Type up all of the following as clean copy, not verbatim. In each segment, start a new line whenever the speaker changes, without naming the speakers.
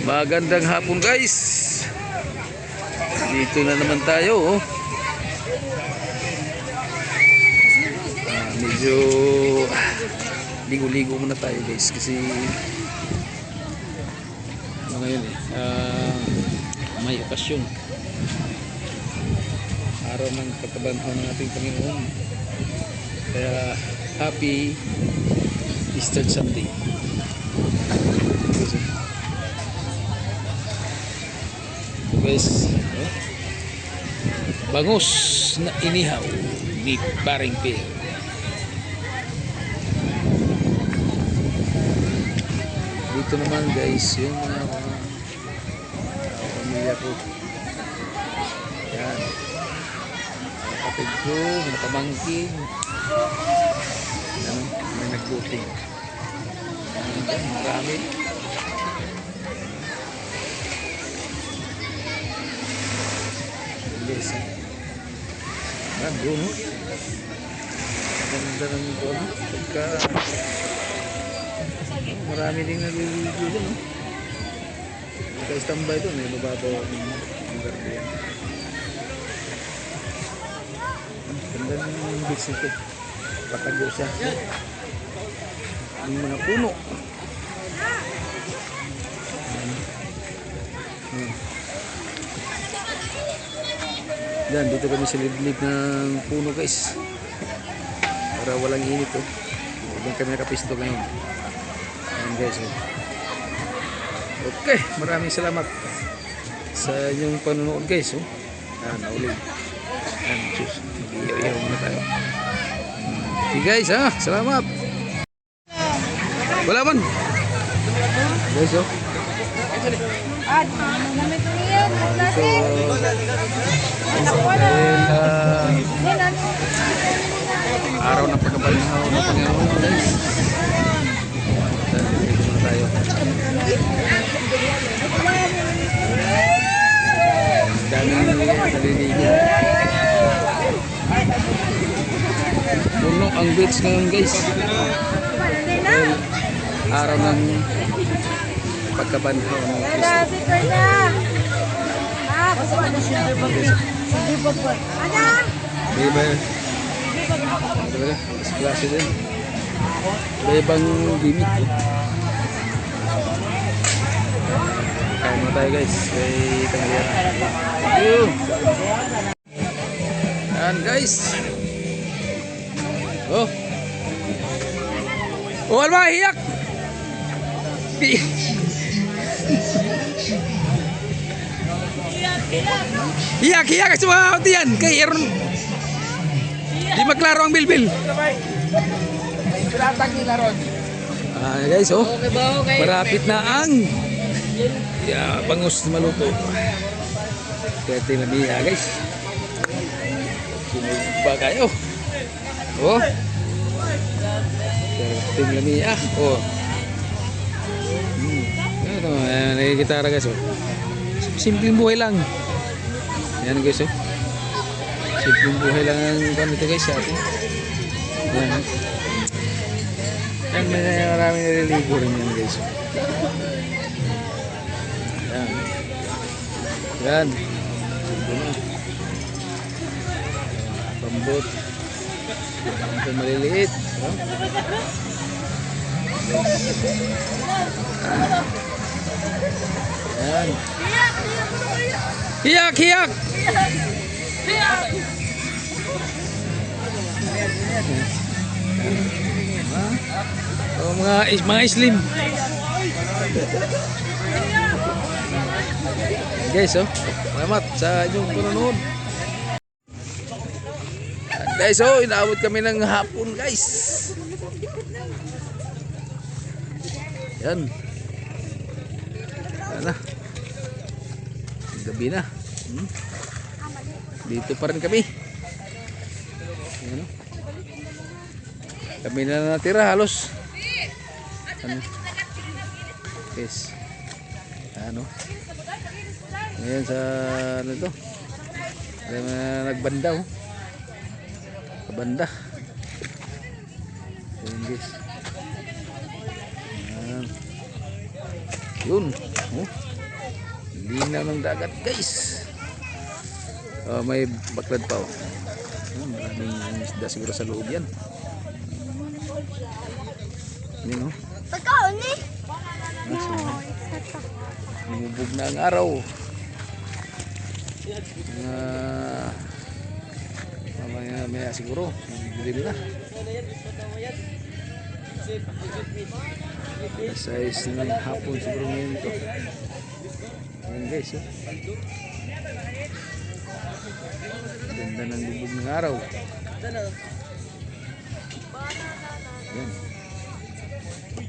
Magandang hapon guys. Dito na naman tayo medyo ligo-ligo muna tayo guys kasi ngayon may okasyon, araw ng pagkabanhaw ng ating Panginoon, kaya happy Easter Sunday. Guys, bangus na inihaw ni Paring Phil. Dito naman guys yung mga pamilya ko. Yan, kapatid ko, mga pamangkin. Yan, may nagbuting. Marami. Yes. Doon. Ganda ng ito. Pagka marami ding naliligo doon. Naka-standby doon. May mababaw ang lugar ko yan. Ganda ng beach nito. Patago siya. Yung mga puno. Yan, dito kami sa liblib ng puno guys, para walang init Diyan kami nakapisto ngayon. Ayan guys Okay, maraming salamat sa inyong panonood guys naulit. Ayan, sus, mag-iyaw-iyaw muna tayo. Okay guys salamat. Wala man guys araw ng pagkabanhaw ng Panginoon guys. Dito na tayo. Daming naliligo. Puno ang beach ngayon guys. Araw ng pagkabanhaw ng Kristo. Diba? Mas klase din. Ibang gimmick. Kain mo tayo guys. Kay tanghalian. Thank you. Yan guys. Alma, hiyak. Hiyak semua yan kay Aaron. Di maklaro ang bilbil. Guys marapit na ang bangus maluto. Kaya tinamiya guys. Sunog ba kayo? Tinamiya. Nakikita guys simpleng buhay lang. Yan guys simpleng buhay lang ang ito guys sa atin. Yan maraming naliligo rin yan guys. Yan bambot ito maliliit yan. Hiyak mga islim guys salamat sa inyong panonood guys inaabot kami ng hapon guys. Yan na gabi na dito pa rin kami. Yan kami na natira halos guys ngayon sa ito nagbanda kabanda guys yun Linaw ng dagat guys. May baklad pa oh. Maraming isda siguro sa loob yan. Yan oh.
Pagkaon ni.
Lumubog na ang araw. Mamaya siguro dilim na. Size ng hapon siguro ngayon ito. Ayan guys oh. Ganda ng lubog ng araw. Ayan.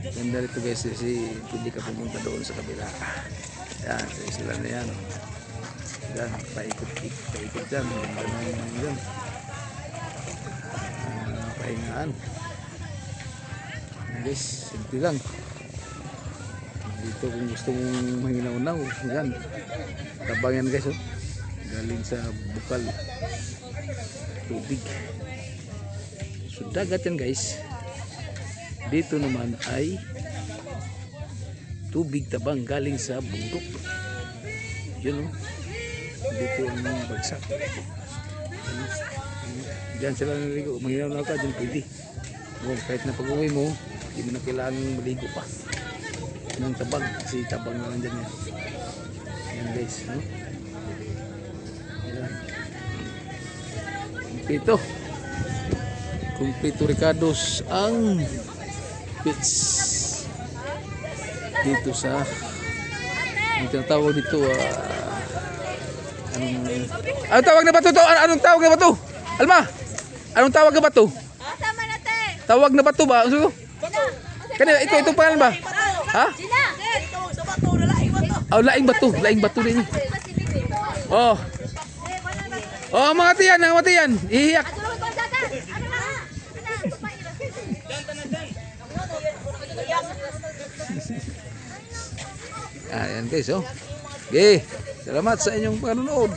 Ganda rito guys kasi hindi ka pumunta doon sa kabila. Ayan, sila na yan. Ayan, paikot dyan. Ganda naman dyan. Pahingaan. Ayan guys, simple lang. Dito kung gusto mong mahinaw-naw, ayan. Tabang yan guys oh. Galing sa bukal. Tubig. So dagat yan guys. Dito naman ay tubig tabang galing sa bundok. Yun oh. Dito ang bagsak. Diyan sila naligo. Mahinaw na ka, dyan pwede. Kahit na pag-uwi mo, hindi mo na kailangan maligo pa ng tabang. Kasi tabang na lang dyan yan. Yan guys. No? Yan. Kumpleto Ricardos ang beach dito sa ang tinatawag dito anong tawag na ba to? Anong tawag na ba to? Alma, anong tawag na ba to? Tawag na ba to ba? Kanina ito pangalan ba? Ha? Oh, laing bato din. Oh mga tiyan, ihiyak. Ayan guys oh. Okay, salamat sa inyong panonood.